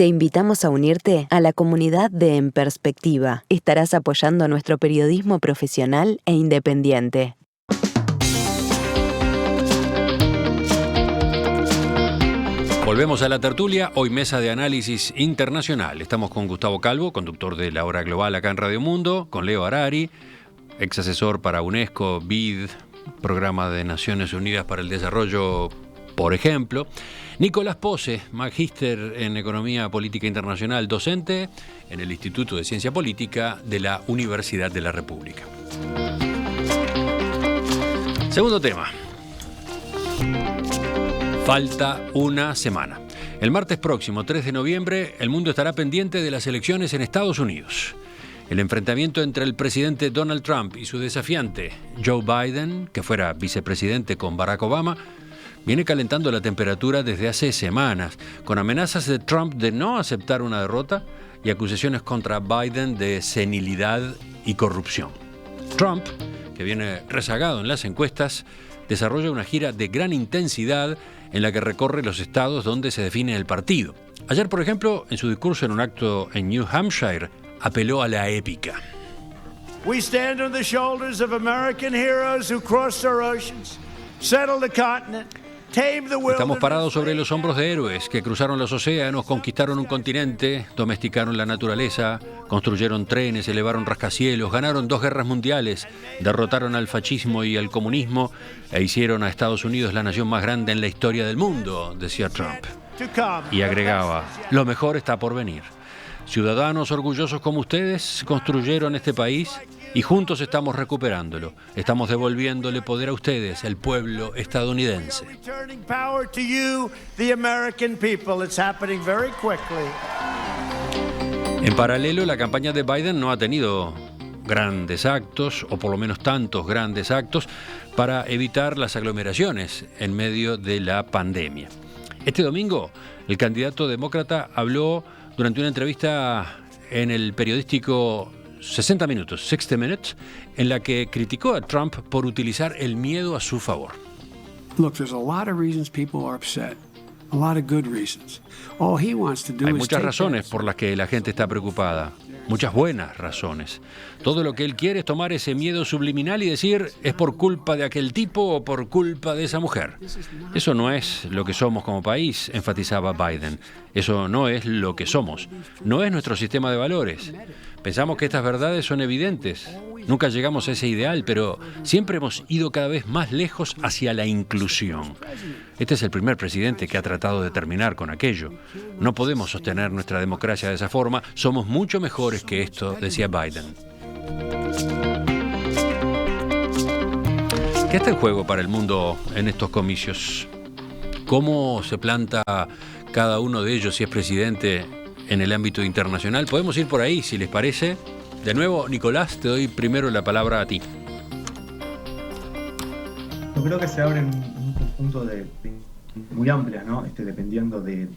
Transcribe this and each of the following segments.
Te invitamos a unirte a la comunidad de En Perspectiva. Estarás apoyando nuestro periodismo profesional e independiente. Volvemos a la tertulia, hoy mesa de análisis internacional. Estamos con Gustavo Calvo, conductor de La Hora Global acá en Radio Mundo, con Leo Harari, ex asesor para UNESCO, BID, Programa de Naciones Unidas para el Desarrollo, por ejemplo. Nicolás Posse, magíster en Economía Política Internacional, docente en el Instituto de Ciencia Política de la Universidad de la República. Segundo tema. Falta una semana. El martes próximo, 3 de noviembre, el mundo estará pendiente de las elecciones en Estados Unidos. El enfrentamiento entre el presidente Donald Trump y su desafiante Joe Biden, que fuera vicepresidente con Barack Obama, viene calentando la temperatura desde hace semanas, con amenazas de Trump de no aceptar una derrota y acusaciones contra Biden de senilidad y corrupción. Trump, que viene rezagado en las encuestas, desarrolla una gira de gran intensidad en la que recorre los estados donde se define el partido. Ayer, por ejemplo, en su discurso en un acto en New Hampshire, apeló a la épica. We stand on the shoulders of American heroes who crossed our oceans, settled the continent, tamed the wilderness. Estamos parados sobre los hombros de héroes que cruzaron los océanos, conquistaron un continente, domesticaron la naturaleza, construyeron trenes, elevaron rascacielos, ganaron 2 guerras mundiales, derrotaron al fascismo y al comunismo e hicieron a Estados Unidos la nación más grande en la historia del mundo, decía Trump. Y agregaba, lo mejor está por venir. Ciudadanos orgullosos como ustedes construyeron este país y juntos estamos recuperándolo. Estamos devolviéndole poder a ustedes, el pueblo estadounidense. En paralelo, la campaña de Biden no ha tenido grandes actos, o por lo menos tantos grandes actos, para evitar las aglomeraciones en medio de la pandemia. Este domingo, el candidato demócrata habló durante una entrevista en el periodístico 60 Minutos, 60 Minutes, en la que criticó a Trump por utilizar el miedo a su favor. Look, there's a lot of reasons people are upset. A lot of good reasons. All he wants to do Hay is muchas take razones that- por las que la gente está preocupada, muchas buenas razones. Todo lo que él quiere es tomar ese miedo subliminal y decir es por culpa de aquel tipo o por culpa de esa mujer. Eso no es lo que somos como país, enfatizaba Biden. Eso no es lo que somos. No es nuestro sistema de valores. Pensamos que estas verdades son evidentes. Nunca llegamos a ese ideal, pero siempre hemos ido cada vez más lejos hacia la inclusión. Este es el primer presidente que ha tratado de terminar con aquello. No podemos sostener nuestra democracia de esa forma. Somos mucho mejores que esto, decía Biden. ¿Qué está en juego para el mundo en estos comicios? ¿Cómo se planta cada uno de ellos si es presidente en el ámbito internacional? Podemos ir por ahí, si les parece. De nuevo, Nicolás, te doy primero la palabra a ti. Yo creo que se abren un conjunto de muy amplias, ¿no? Dependiendo de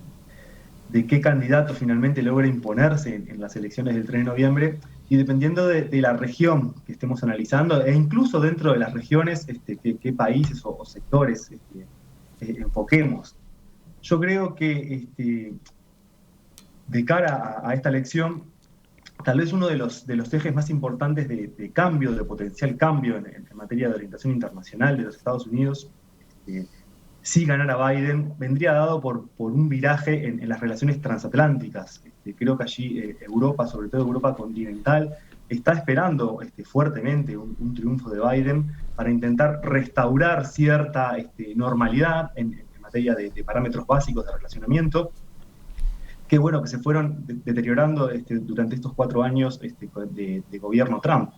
qué candidato finalmente logra imponerse en las elecciones del 3 de noviembre y dependiendo de la región que estemos analizando e incluso dentro de las regiones qué países o sectores enfoquemos. Yo creo que de cara a esta elección, tal vez uno de los ejes más importantes de cambio, de potencial cambio en materia de orientación internacional de los Estados Unidos, si ganara Biden, vendría dado por un viraje en las relaciones transatlánticas. Creo que allí Europa, sobre todo Europa continental, está esperando fuertemente un triunfo de Biden para intentar restaurar cierta normalidad en materia de parámetros básicos de relacionamiento, que se fueron deteriorando durante estos 4 años de gobierno Trump.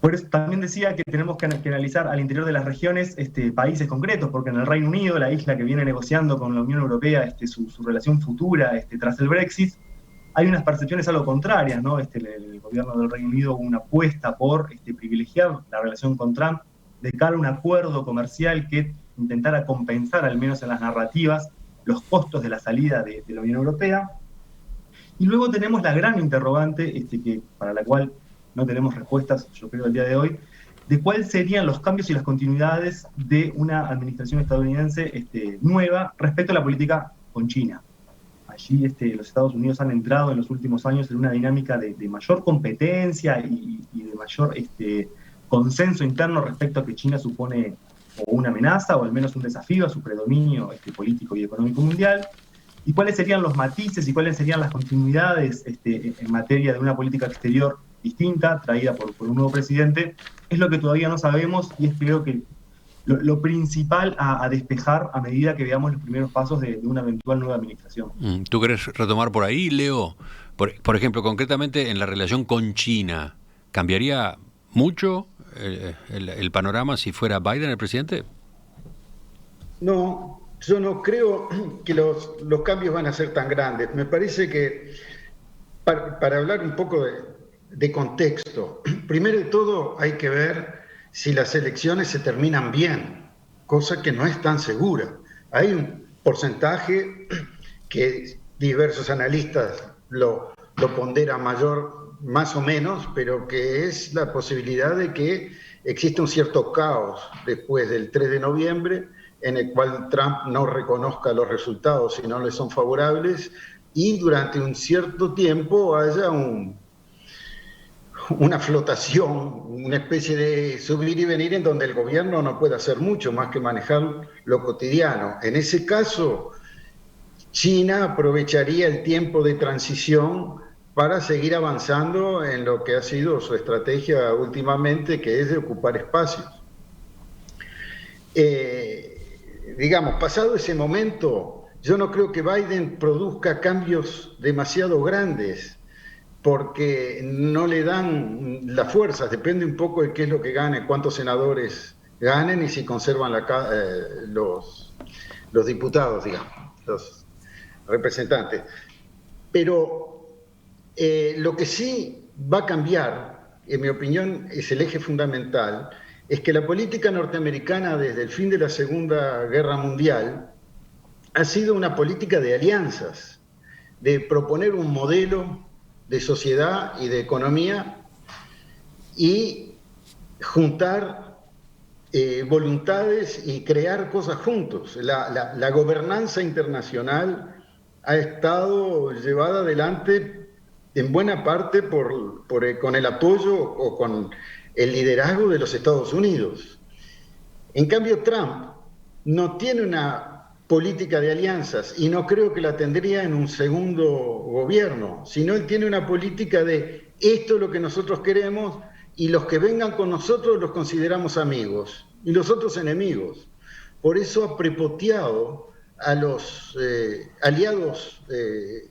Por eso también decía que tenemos que analizar al interior de las regiones países concretos, porque en el Reino Unido, la isla que viene negociando con la Unión Europea su relación futura tras el Brexit, hay unas percepciones algo contrarias, ¿no? El gobierno del Reino Unido hubo una apuesta por privilegiar la relación con Trump de cara a un acuerdo comercial que intentara compensar, al menos en las narrativas, los costos de la salida de la Unión Europea. Y luego tenemos la gran interrogante, para la cual no tenemos respuestas, yo creo, el día de hoy, de cuáles serían los cambios y las continuidades de una administración estadounidense nueva respecto a la política con China. allí los Estados Unidos han entrado en los últimos años en una dinámica de mayor competencia y de mayor consenso interno respecto a que China supone o una amenaza o al menos un desafío a su predominio político y económico mundial. ¿Y cuáles serían los matices y cuáles serían las continuidades en materia de una política exterior distinta, traída por un nuevo presidente? Es lo que todavía no sabemos y es, creo que, lo principal a despejar a medida que veamos los primeros pasos de una eventual nueva administración. ¿Tú querés retomar por ahí, Leo? Por ejemplo, concretamente en la relación con China, ¿cambiaría mucho el panorama si fuera Biden el presidente? No, yo no creo que los cambios van a ser tan grandes. Me parece que, para hablar un poco de contexto, primero de todo hay que ver si las elecciones se terminan bien, cosa que no es tan segura. Hay un porcentaje que diversos analistas lo ponderan mayor, más o menos, pero que es la posibilidad de que exista un cierto caos después del 3 de noviembre, en el cual Trump no reconozca los resultados si no le son favorables, y durante un cierto tiempo haya una flotación, una especie de subir y venir en donde el gobierno no puede hacer mucho más que manejar lo cotidiano. En ese caso, China aprovecharía el tiempo de transición para seguir avanzando en lo que ha sido su estrategia últimamente, que es de ocupar espacios. Digamos, pasado ese momento, yo no creo que Biden produzca cambios demasiado grandes, porque no le dan las fuerzas, depende un poco de qué es lo que gane, cuántos senadores ganen y si conservan los diputados, digamos, los representantes. Pero lo que sí va a cambiar, en mi opinión, es el eje fundamental, es que la política norteamericana desde el fin de la Segunda Guerra Mundial ha sido una política de alianzas, de proponer un modelo de sociedad y de economía y juntar voluntades y crear cosas juntos. La gobernanza internacional ha estado llevada adelante en buena parte con el apoyo o con el liderazgo de los Estados Unidos. En cambio, Trump no tiene una política de alianzas y no creo que la tendría en un segundo gobierno, sino él tiene una política de esto es lo que nosotros queremos y los que vengan con nosotros los consideramos amigos y los otros enemigos. Por eso ha prepoteado a los aliados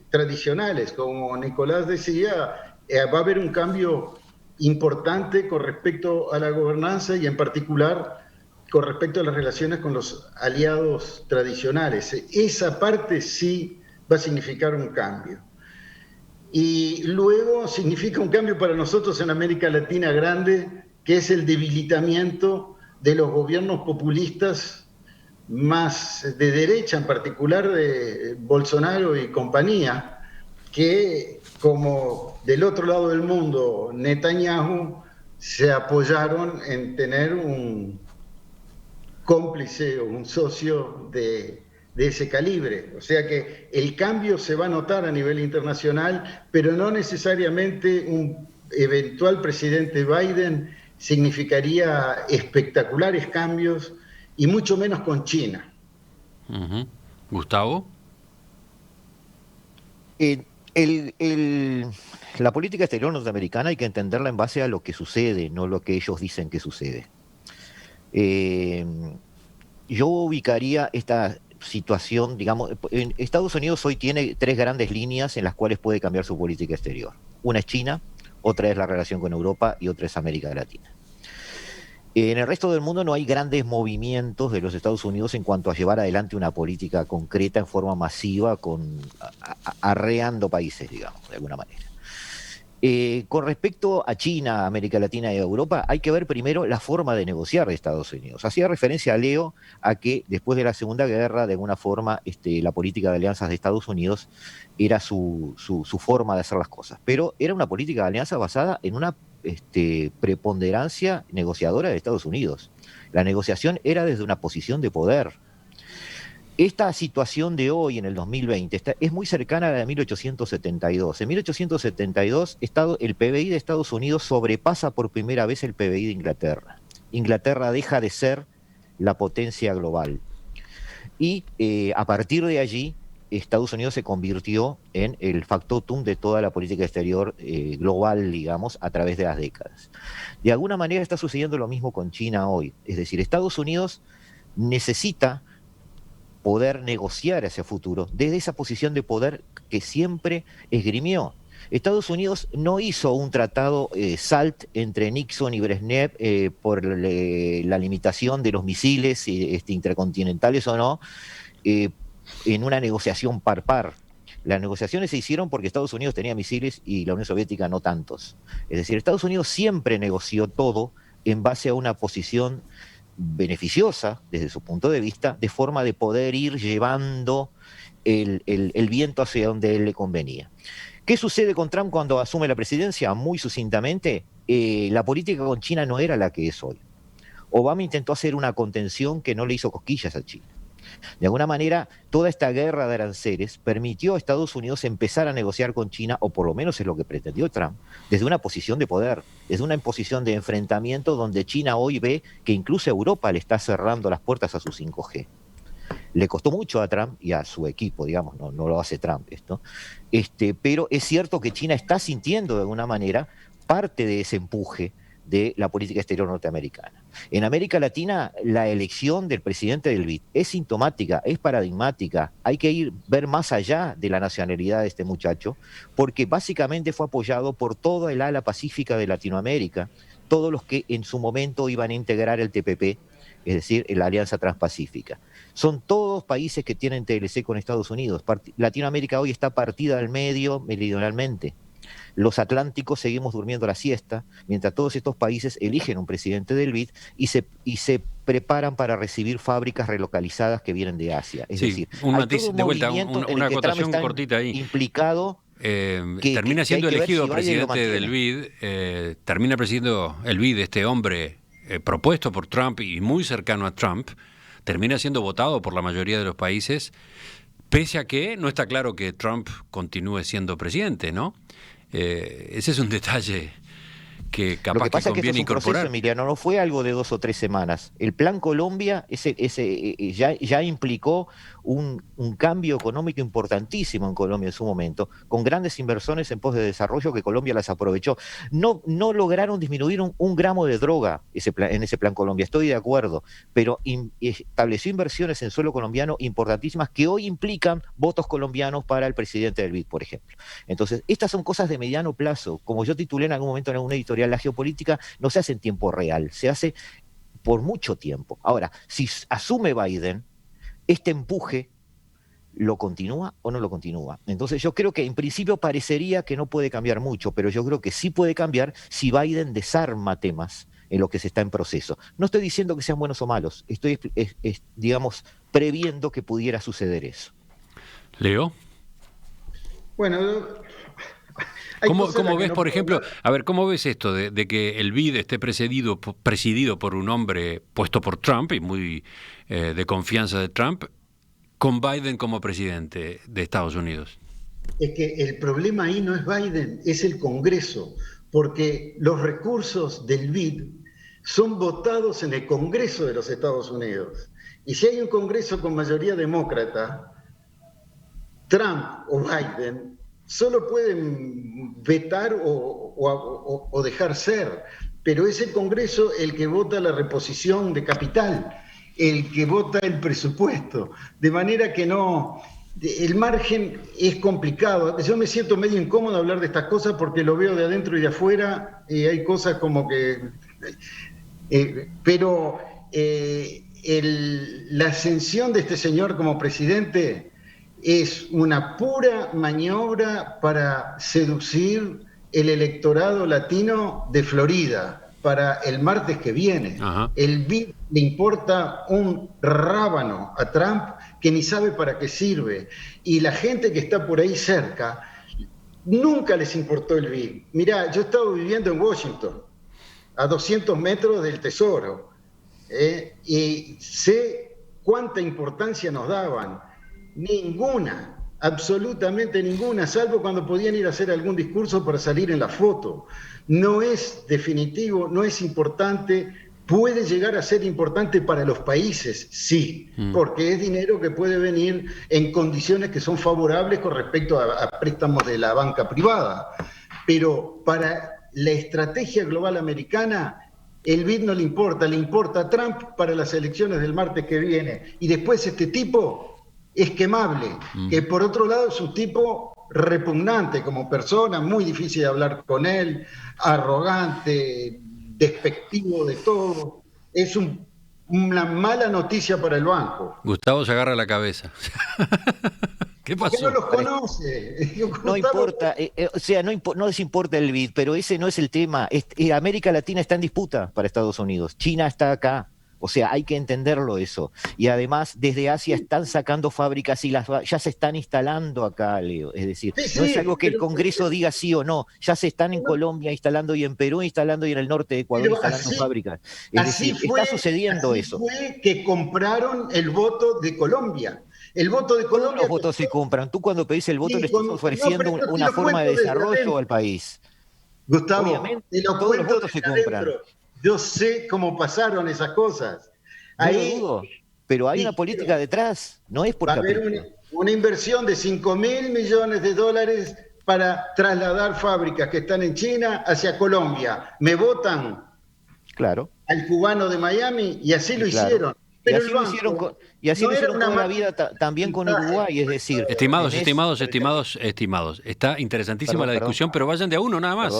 tradicionales, como Nicolás decía, va a haber un cambio importante con respecto a la gobernanza y en particular con respecto a las relaciones con los aliados tradicionales. Esa parte sí va a significar un cambio. Y luego significa un cambio para nosotros en América Latina grande, que es el debilitamiento de los gobiernos populistas más de derecha, en particular de Bolsonaro y compañía, que como del otro lado del mundo Netanyahu se apoyaron en tener un cómplice o un socio de ese calibre. O sea que el cambio se va a notar a nivel internacional, pero no necesariamente un eventual presidente Biden significaría espectaculares cambios y mucho menos con China. Uh-huh. Gustavo. La política exterior norteamericana hay que entenderla en base a lo que sucede, no lo que ellos dicen que sucede. Yo ubicaría esta situación, digamos, en Estados Unidos hoy tiene tres grandes líneas en las cuales puede cambiar su política exterior. Una es China, otra es la relación con Europa y otra es América Latina. En el resto del mundo no hay grandes movimientos de los Estados Unidos en cuanto a llevar adelante una política concreta en forma masiva, arreando países, digamos, de alguna manera. Con respecto a China, América Latina y Europa, hay que ver primero la forma de negociar de Estados Unidos. Hacía referencia a Leo a que después de la Segunda Guerra, de alguna forma, la política de alianzas de Estados Unidos era su forma de hacer las cosas. Pero era una política de alianza basada en una preponderancia negociadora de Estados Unidos. La negociación era desde una posición de poder. Esta situación de hoy, en el 2020, es muy cercana a la de 1872. En 1872, el PBI de Estados Unidos sobrepasa por primera vez el PBI de Inglaterra. Inglaterra deja de ser la potencia global. Y a partir de allí, Estados Unidos se convirtió en el factotum de toda la política exterior global, digamos, a través de las décadas. De alguna manera está sucediendo lo mismo con China hoy. Es decir, Estados Unidos necesita poder negociar hacia futuro desde esa posición de poder que siempre esgrimió. Estados Unidos no hizo un tratado SALT entre Nixon y Brezhnev por la limitación de los misiles intercontinentales o no, en una negociación par par. Las negociaciones se hicieron porque Estados Unidos tenía misiles y la Unión Soviética no tantos. Es decir, Estados Unidos siempre negoció todo en base a una posición beneficiosa, desde su punto de vista, de forma de poder ir llevando el viento hacia donde él le convenía. ¿Qué sucede con Trump cuando asume la presidencia? Muy sucintamente, la política con China no era la que es hoy. Obama intentó hacer una contención que no le hizo cosquillas a China. De alguna manera, toda esta guerra de aranceles permitió a Estados Unidos empezar a negociar con China, o por lo menos es lo que pretendió Trump, desde una posición de poder, desde una posición de enfrentamiento donde China hoy ve que incluso Europa le está cerrando las puertas a su 5G. Le costó mucho a Trump y a su equipo, digamos, no lo hace Trump esto, pero es cierto que China está sintiendo de alguna manera parte de ese empuje de la política exterior norteamericana. En América Latina, la elección del presidente del BID es sintomática, es paradigmática. Hay que ver más allá de la nacionalidad de este muchacho, porque básicamente fue apoyado por toda el ala pacífica de Latinoamérica, todos los que en su momento iban a integrar el TPP, es decir, la Alianza Transpacífica. Son todos países que tienen TLC con Estados Unidos. Latinoamérica hoy está partida al medio meridionalmente. Los atlánticos seguimos durmiendo la siesta, mientras todos estos países eligen un presidente del BID y se preparan para recibir fábricas relocalizadas que vienen de Asia. Es decir, un matiz, de vuelta, una acotación cortita ahí. Implicado. Termina siendo elegido presidente del BID, termina presidiendo el BID, este hombre propuesto por Trump y muy cercano a Trump, termina siendo votado por la mayoría de los países, pese a que no está claro que Trump continúe siendo presidente, ¿no? Ese es un detalle que capaz que conviene incorporar. Proceso, Emiliano, no fue algo de 2 o 3 semanas. El Plan Colombia ya implicó un cambio económico importantísimo en Colombia en su momento, con grandes inversiones en pos de desarrollo que Colombia las aprovechó. No lograron disminuir un gramo de droga en ese Plan Colombia, estoy de acuerdo, pero estableció inversiones en suelo colombiano importantísimas que hoy implican votos colombianos para el presidente del BID, por ejemplo. Entonces, estas son cosas de mediano plazo. Como yo titulé en algún momento en alguna editorial, la geopolítica no se hace en tiempo real, se hace por mucho tiempo. Ahora, si asume Biden, este empuje, ¿lo continúa o no lo continúa? Entonces yo creo que en principio parecería que no puede cambiar mucho, pero yo creo que sí puede cambiar si Biden desarma temas en lo que se está en proceso. No estoy diciendo que sean buenos o malos, estoy, digamos, previendo que pudiera suceder eso. Leo. Bueno, ¿Cómo ves, por ejemplo, cómo ves esto de que el BID esté presidido por un hombre puesto por Trump y muy de confianza de Trump, con Biden como presidente de Estados Unidos? Es que el problema ahí no es Biden, es el Congreso, porque los recursos del BID son votados en el Congreso de los Estados Unidos. Y si hay un Congreso con mayoría demócrata, Trump o Biden solo pueden vetar o dejar ser, pero es el Congreso el que vota la reposición de capital, el que vota el presupuesto, de manera que no, el margen es complicado. Yo me siento medio incómodo hablar de estas cosas porque lo veo de adentro y de afuera, y hay cosas como que... pero la ascensión de este señor como presidente es una pura maniobra para seducir el electorado latino de Florida para el martes que viene. Ajá. El BID le importa un rábano a Trump que ni sabe para qué sirve. Y la gente que está por ahí cerca, nunca les importó el BID. Mirá, yo he estado viviendo en Washington, a 200 metros del Tesoro, y sé cuánta importancia nos daban. Ninguna, absolutamente ninguna, salvo cuando podían ir a hacer algún discurso para salir en la foto. No es definitivo, no es importante. Puede llegar a ser importante para los países, sí, porque es dinero que puede venir en condiciones que son favorables con respecto a préstamos de la banca privada. Pero para la estrategia global americana, el BID no le importa a Trump para las elecciones del martes que viene. Y después este tipo es quemable, que por otro lado es un tipo repugnante como persona, muy difícil de hablar con él, arrogante, despectivo de todo. Es una mala noticia para el banco. Gustavo se agarra la cabeza. ¿Qué pasó? Que no los conoce. No importa, no les importa el BID, pero ese no es el tema. América Latina está en disputa para Estados Unidos. China está acá. O sea, hay que entenderlo eso. Y además, desde Asia están sacando fábricas y ya se están instalando acá, Leo. Es decir, no es algo que el Congreso diga sí o no. Ya se están en Colombia instalando y en Perú instalando y en el norte de Ecuador instalando fábricas. Es decir, está sucediendo eso. Fue que compraron el voto de Colombia. El voto de Colombia. Todos los votos se compran. Tú cuando pedís el voto le estás ofreciendo una forma de desarrollo al país. Gustavo, obviamente, todos los votos se compran. Yo sé cómo pasaron esas cosas. Ahí, no lo dudo, pero hay una política detrás, no es por capricho. Va a haber una inversión de $5.000 millones para trasladar fábricas que están en China hacia Colombia. ¿Me votan? Claro. Al cubano de Miami, y así lo hicieron. Pero y así lo hicieron toda la vida también con Uruguay, es decir... Estimados, está interesantísima la discusión, pero vayan de a uno nada más,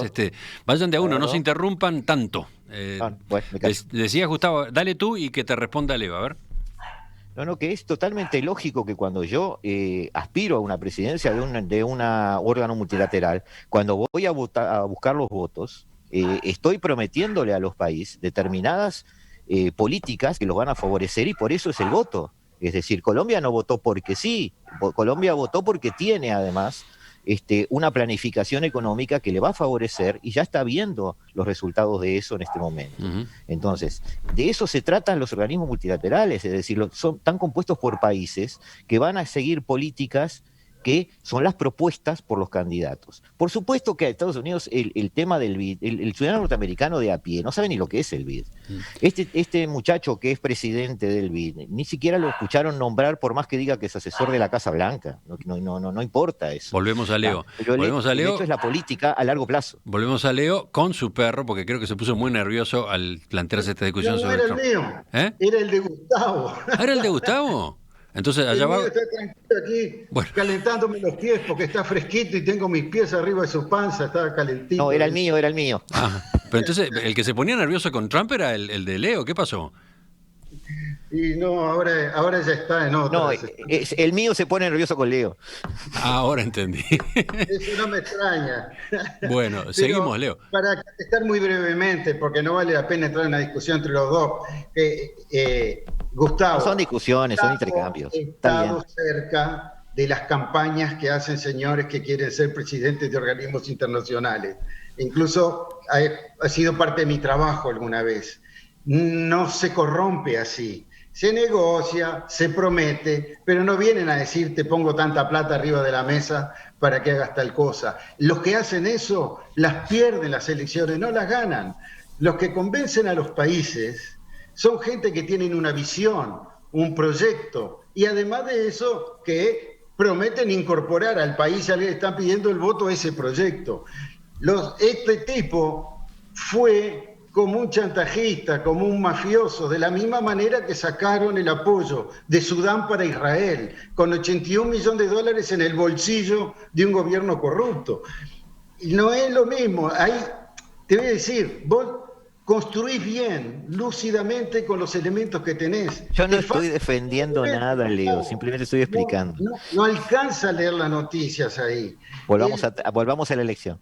vayan de a uno, no se interrumpan tanto. Decía Gustavo, dale tú y que te responda Leo, a ver. No, que es totalmente lógico que cuando yo aspiro a una presidencia de un órgano multilateral, cuando voy a buscar los votos, estoy prometiéndole a los países determinadas políticas que los van a favorecer y por eso es el voto. Es decir, Colombia no votó porque sí, Colombia votó porque tiene además una planificación económica que le va a favorecer y ya está viendo los resultados de eso en este momento. Entonces, de eso se tratan los organismos multilaterales, es decir, están compuestos por países que van a seguir políticas que son las propuestas por los candidatos. Por supuesto que a Estados Unidos el tema del BID, el ciudadano norteamericano de a pie, no sabe ni lo que es el BID. Este muchacho que es presidente del BID, ni siquiera lo escucharon nombrar por más que diga que es asesor de la Casa Blanca. No importa eso. Volvemos a Leo. El hecho es la política a largo plazo. Volvemos a Leo con su perro, porque creo que se puso muy nervioso al plantearse esta discusión sobre era el mío, era el de Gustavo. ¿Era el de Gustavo? Entonces allá va. Estoy tranquilo aquí, calentándome los pies porque está fresquito y tengo mis pies arriba de su panza, está calentito. No, era el mío. Pero entonces, el que se ponía nervioso con Trump era el de Leo, ¿qué pasó? Y no, ahora ya está en otra. No, el mío se pone nervioso con Leo. Ahora entendí. Eso no me extraña. Bueno, pero seguimos, Leo. Para contestar muy brevemente, porque no vale la pena entrar en una discusión entre los dos. Gustavo. No son discusiones, son intercampios. He estado cerca de las campañas que hacen señores que quieren ser presidentes de organismos internacionales. Incluso ha sido parte de mi trabajo alguna vez. No se corrompe así. Se negocia, se promete, pero no vienen a decir te pongo tanta plata arriba de la mesa para que hagas tal cosa. Los que hacen eso las pierden las elecciones, no las ganan. Los que convencen a los países son gente que tienen una visión, un proyecto, y además de eso que prometen incorporar al país al que le están pidiendo el voto a ese proyecto. Este tipo fue como un chantajista, como un mafioso, de la misma manera que sacaron el apoyo de Sudán para Israel, con $81 millones en el bolsillo de un gobierno corrupto. Y no es lo mismo. Te voy a decir, vos construís bien, lúcidamente, con los elementos que tenés. Yo no estoy defendiendo nada, Leo, simplemente estoy explicando. No alcanza a leer las noticias ahí. Volvamos a la elección.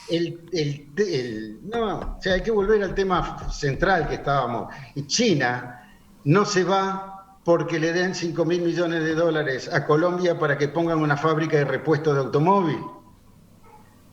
Hay que volver al tema central que estábamos. China no se va porque le den $5.000 millones a Colombia para que pongan una fábrica de repuestos de automóvil.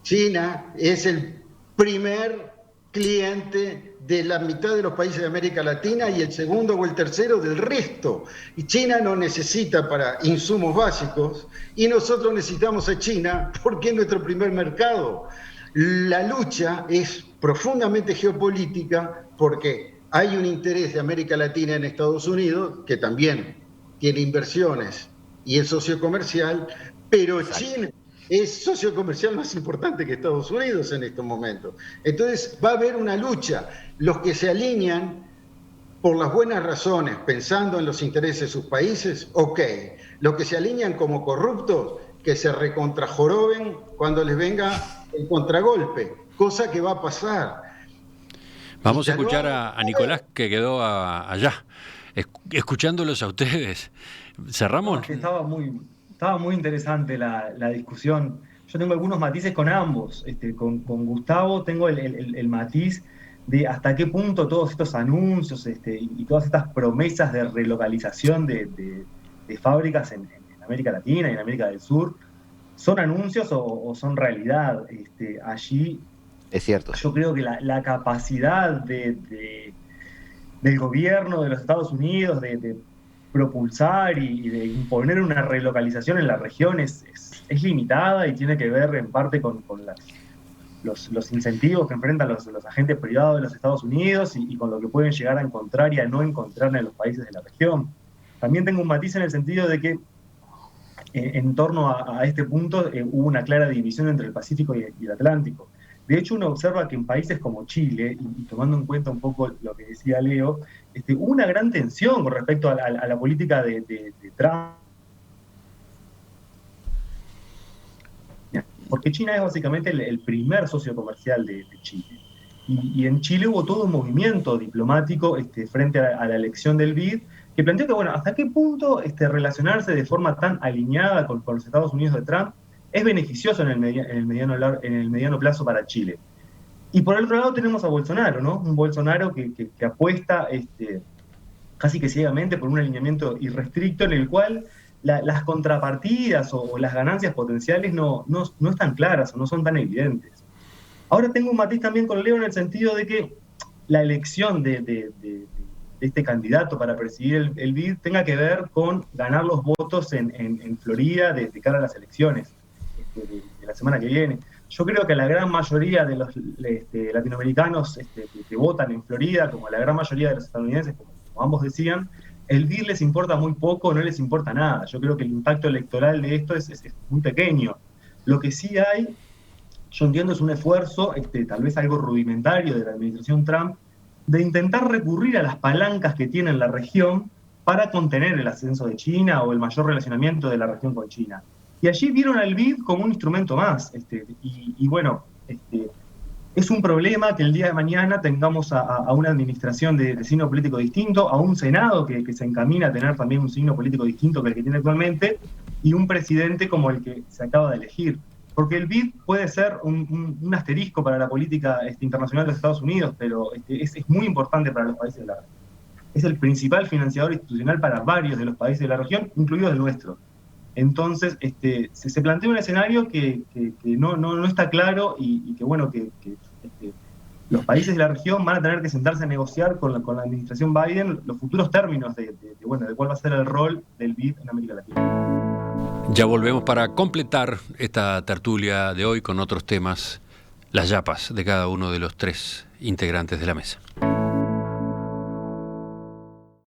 China es el primer cliente de la mitad de los países de América Latina y el segundo o el tercero del resto. Y China no necesita para insumos básicos y nosotros necesitamos a China porque es nuestro primer mercado. La lucha es profundamente geopolítica porque hay un interés de América Latina en Estados Unidos, que también tiene inversiones y es socio comercial, pero China es socio comercial más importante que Estados Unidos en estos momentos. Entonces va a haber una lucha. Los que se alinean por las buenas razones, pensando en los intereses de sus países, ok. Los que se alinean como corruptos, que se recontrajoroben cuando les venga el contragolpe, cosa que va a pasar. Vamos a escuchar a Nicolás, que quedó allá, escuchándolos a ustedes. ¿Cerramos? No, estaba muy interesante la discusión. Yo tengo algunos matices con ambos. Con Gustavo tengo el matiz de hasta qué punto todos estos anuncios y todas estas promesas de relocalización de fábricas en América Latina y en América del Sur son anuncios o son realidad. Allí es cierto. Yo creo que la capacidad del gobierno de los Estados Unidos de propulsar y de imponer una relocalización en la región es limitada y tiene que ver en parte con los incentivos que enfrentan los agentes privados de los Estados Unidos y con lo que pueden llegar a encontrar y a no encontrar en los países de la región. También tengo un matiz en el sentido de que en torno a este punto hubo una clara división entre el Pacífico y el Atlántico. De hecho, uno observa que en países como Chile, y tomando en cuenta un poco lo que decía Leo, hubo una gran tensión con respecto a la política de Trump. Porque China es básicamente el primer socio comercial de Chile. Y en Chile hubo todo un movimiento diplomático frente a la elección del BID, que planteó que, bueno, ¿hasta qué punto relacionarse de forma tan alineada con los Estados Unidos de Trump es beneficioso en el mediano plazo para Chile? Y por el otro lado tenemos a Bolsonaro, ¿no? Un Bolsonaro que apuesta casi que ciegamente por un alineamiento irrestricto en el cual las contrapartidas o las ganancias potenciales no están claras o no son tan evidentes. Ahora tengo un matiz también con Leo en el sentido de que la elección de este candidato para presidir el BID tenga que ver con ganar los votos en Florida de cara a las elecciones de la semana que viene. Yo creo que a la gran mayoría de los latinoamericanos que votan en Florida, como a la gran mayoría de los estadounidenses, como ambos decían, el BID les importa muy poco, no les importa nada. Yo creo que el impacto electoral de esto es muy pequeño. Lo que sí hay, yo entiendo, es un esfuerzo, tal vez algo rudimentario de la administración Trump, de intentar recurrir a las palancas que tiene en la región para contener el ascenso de China o el mayor relacionamiento de la región con China. Y allí vieron al BID como un instrumento más. Bueno, es un problema que el día de mañana tengamos a una administración de signo político distinto, a un Senado que se encamina a tener también un signo político distinto que el que tiene actualmente, y un presidente como el que se acaba de elegir. Porque el BID puede ser un asterisco para la política internacional de los Estados Unidos, pero es muy importante para los países de la región. Es el principal financiador institucional para varios de los países de la región, incluido el nuestro. Entonces, se plantea un escenario que no está claro y que, bueno, que los países de la región van a tener que sentarse a negociar con la administración Biden los futuros términos de cuál va a ser el rol del BID en América Latina. Ya volvemos para completar esta tertulia de hoy con otros temas, las yapas de cada uno de los tres integrantes de la mesa.